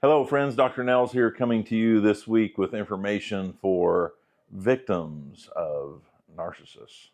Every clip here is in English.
Hello friends, Dr. Nels here coming to you this week with information for victims of narcissists.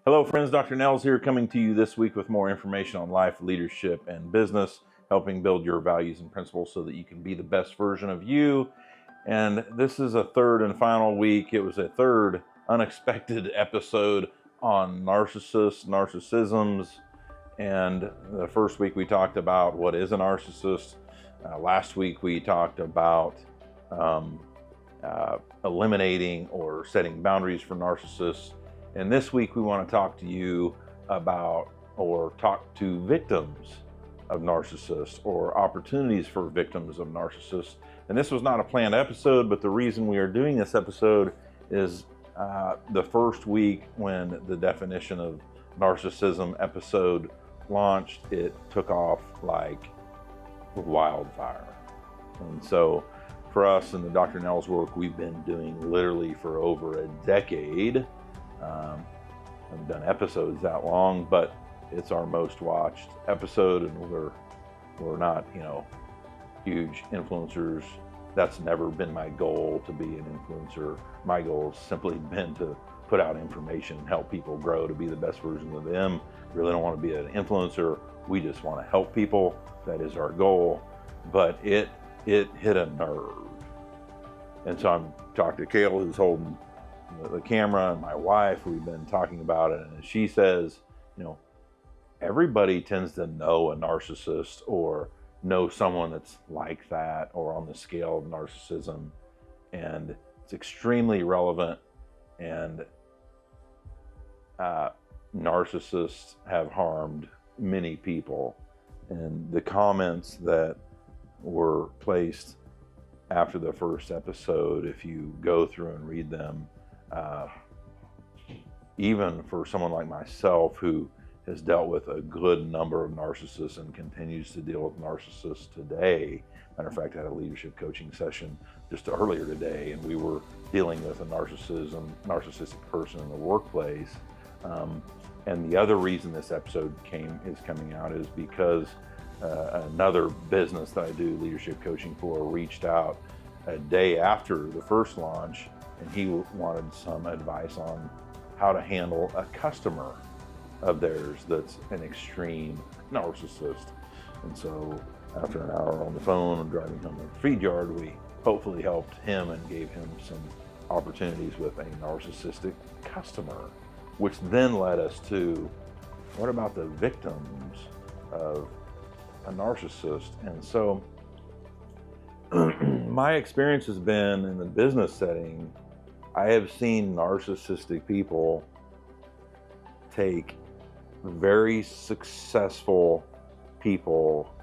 Hello friends, Dr. Nels here coming to you this week with more information on life, leadership, and business, helping build your values and principles so that you can be the best version of you. And this is a third and final week. It was a third unexpected episode on narcissists, narcissisms. And the first week we talked about what is a narcissist. Last week we talked about eliminating or setting boundaries for narcissists. And this week we want to talk to you about, or talk to victims of narcissists, or opportunities for victims of narcissists. And this was not a planned episode, but the reason we are doing this episode is the first week when the definition of narcissism episode launched, it took off like wildfire. And so for us in the Dr. Nels work, we've been doing literally for over a decade. I haven't done episodes that long, but it's our most watched episode, and we're not, huge influencers. That's never been my goal, to be an influencer. My goal has simply been to put out information, help people grow to be the best version of them. Really don't want to be an influencer. We just want to help people. That is our goal. But it hit a nerve. And so I'm talking to Kayla, who's holding the camera, and my wife. We've been talking about it, and she says, everybody tends to know a narcissist or know someone that's like that or on the scale of narcissism, and it's extremely relevant. And narcissists have harmed many people, and the comments that were placed after the first episode, if you go through and read them, even for someone like myself who has dealt with a good number of narcissists and continues to deal with narcissists today. Matter of fact, I had a leadership coaching session just earlier today, and we were dealing with a narcissistic person in the workplace. And the other reason this episode is coming out is because another business that I do leadership coaching for reached out a day after the first launch, and he wanted some advice on how to handle a customer of theirs that's an extreme narcissist. And so after an hour on the phone and driving home to the feed yard, we hopefully helped him and gave him some opportunities with a narcissistic customer, which then led us to, what about the victims of a narcissist? And so my experience has been in the business setting, I have seen narcissistic people take very successful people,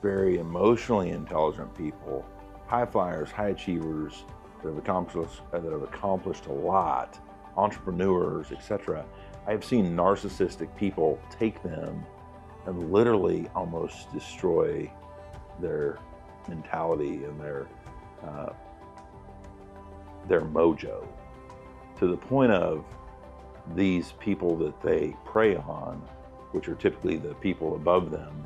very emotionally intelligent people, high flyers, high achievers that have accomplished a lot, entrepreneurs, etc. I've seen narcissistic people take them and literally almost destroy their mentality and their mojo, to the point of these people that they prey on, which are typically the people above them,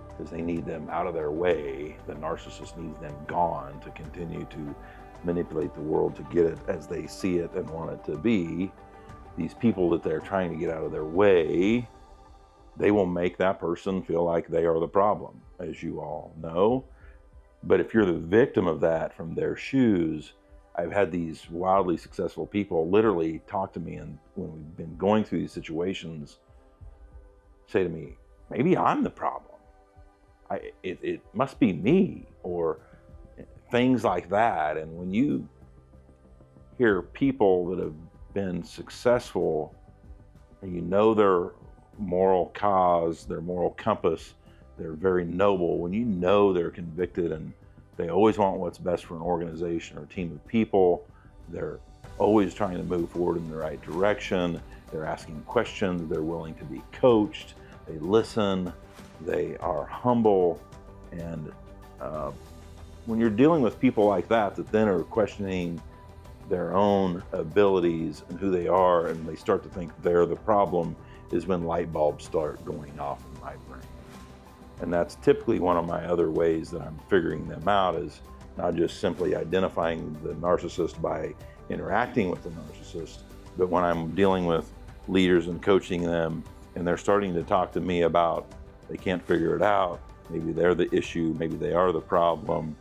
because they need them out of their way. The narcissist needs them gone to continue to manipulate the world to get it as they see it and want it to be. These people that they're trying to get out of their way, they will make that person feel like they are the problem, as you all know. But if you're the victim of that from their shoes, I've had these wildly successful people literally talk to me, and when we've been going through these situations, say to me, maybe I'm the problem. It must be me, or things like that. And when you hear people that have been successful, and you know their moral cause, their moral compass, they're very noble, when you know they're convicted and they always want what's best for an organization or a team of people, they're always trying to move forward in the right direction, they're asking questions, they're willing to be coached, they listen, they are humble. And when you're dealing with people like that then are questioning their own abilities and who they are, and they start to think they're the problem, is when light bulbs start going off in my brain. And that's typically one of my other ways that I'm figuring them out, is not just simply identifying the narcissist by interacting with the narcissist, but when I'm dealing with leaders and coaching them and they're starting to talk to me about they can't figure it out, maybe they're the issue, maybe they are the problem,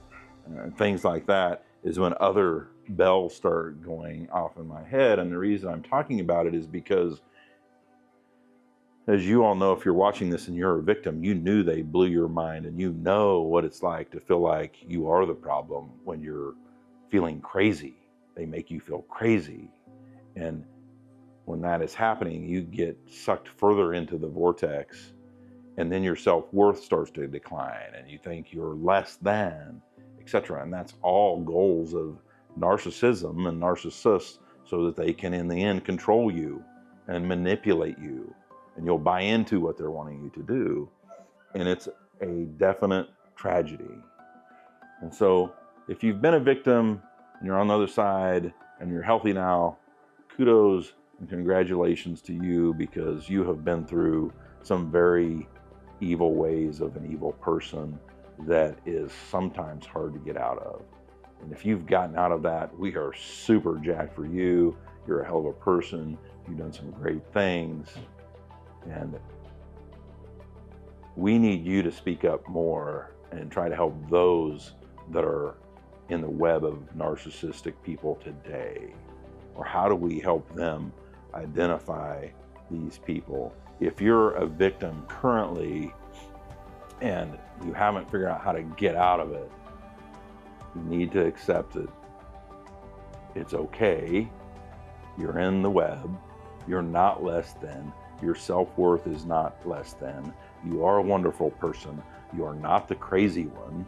things like that, is when other bells start going off in my head. And the reason I'm talking about it is because, as you all know, if you're watching this and you're a victim, you knew they blew your mind, and you know what it's like to feel like you are the problem when you're feeling crazy. They make you feel crazy. And when that is happening, you get sucked further into the vortex, and then your self-worth starts to decline, and you think you're less than, etc. And that's all goals of narcissism and narcissists, so that they can, in the end, control you and manipulate you, and you'll buy into what they're wanting you to do. And it's a definite tragedy. And so if you've been a victim and you're on the other side and you're healthy now, kudos and congratulations to you, because you have been through some very evil ways of an evil person that is sometimes hard to get out of. And if you've gotten out of that, we are super jacked for you. You're a hell of a person. You've done some great things. And we need you to speak up more and try to help those that are in the web of narcissistic people today. Or how do we help them identify these people? If you're a victim currently and you haven't figured out how to get out of it, you need to accept that it's okay. You're in the web. You're not less than. Your self-worth is not less than. You are a wonderful person. You are not the crazy one.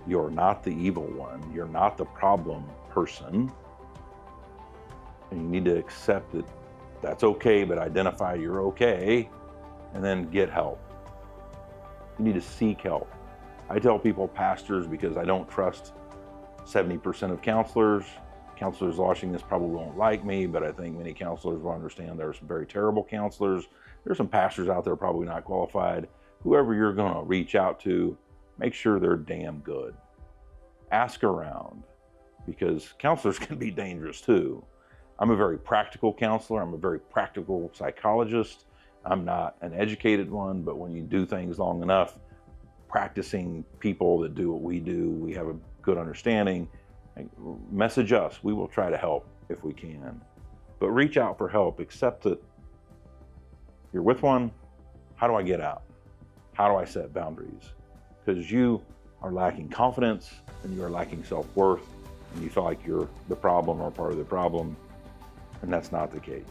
You are not the evil one. You're not the problem person. And you need to accept that that's okay, but identify you're okay, and then get help. You need to seek help. I tell people, pastors, because I don't trust 70% of counselors. Counselors watching this probably won't like me, but I think many counselors will understand there are some very terrible counselors. There's some pastors out there probably not qualified. Whoever you're going to reach out to, make sure they're damn good. Ask around, because counselors can be dangerous too. I'm a very practical counselor. I'm a very practical psychologist. I'm not an educated one, but when you do things long enough, practicing people that do what we do, we have a good understanding. Message us. We will try to help if we can. But reach out for help. Accept that you're with one. How do I get out? How do I set boundaries? Because you are lacking confidence and you are lacking self-worth, and you feel like you're the problem or part of the problem, and that's not the case.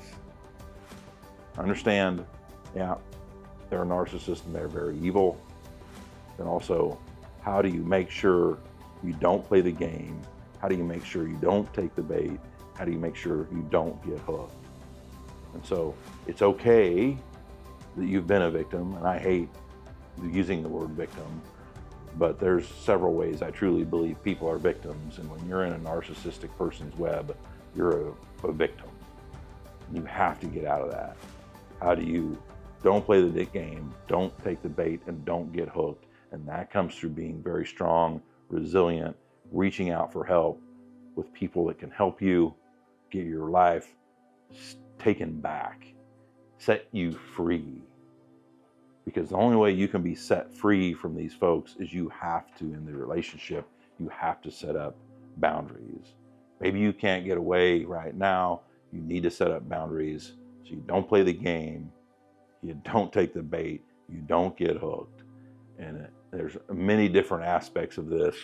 Understand, yeah, they're a narcissist and they're very evil. And also, how do you make sure you don't play the game? How do you make sure you don't take the bait? How do you make sure you don't get hooked? And so it's okay that you've been a victim, and I hate using the word victim, but there's several ways I truly believe people are victims. And when you're in a narcissistic person's web, you're a victim. You have to get out of that. How do you don't play the game, don't take the bait, and don't get hooked? And that comes through being very strong, resilient, reaching out for help with people that can help you get your life taken back, set you free. Because the only way you can be set free from these folks is you have to, in the relationship, you have to set up boundaries. Maybe you can't get away right now. You need to set up boundaries so you don't play the game, you don't take the bait, you don't get hooked. And there's many different aspects of this,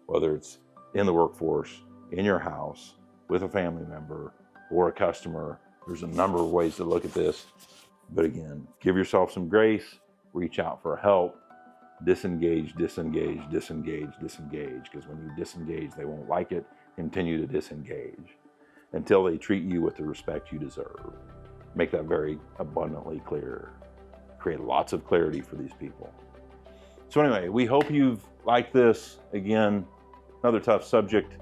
whether it's in the workforce, in your house, with a family member, or a customer. There's a number of ways to look at this. But again, give yourself some grace, reach out for help, disengage, disengage, disengage, disengage. Because when you disengage, they won't like it. Continue to disengage until they treat you with the respect you deserve. make that very abundantly clear, create lots of clarity for these people. So anyway, we hope you've liked this. Again, another tough subject,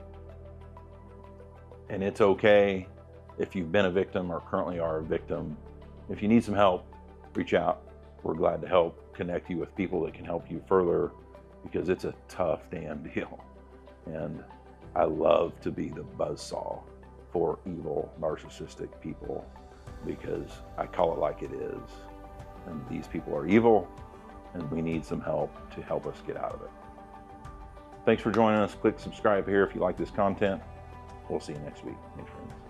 and it's okay if you've been a victim or currently are a victim. If you need some help, reach out. We're glad to help connect you with people that can help you further, because it's a tough damn deal. And I love to be the buzzsaw for evil, narcissistic people, because I call it like it is. And these people are evil, and we need some help to help us get out of it. Thanks for joining us. Click subscribe here if you like this content. We'll see you next week. Thanks, friends.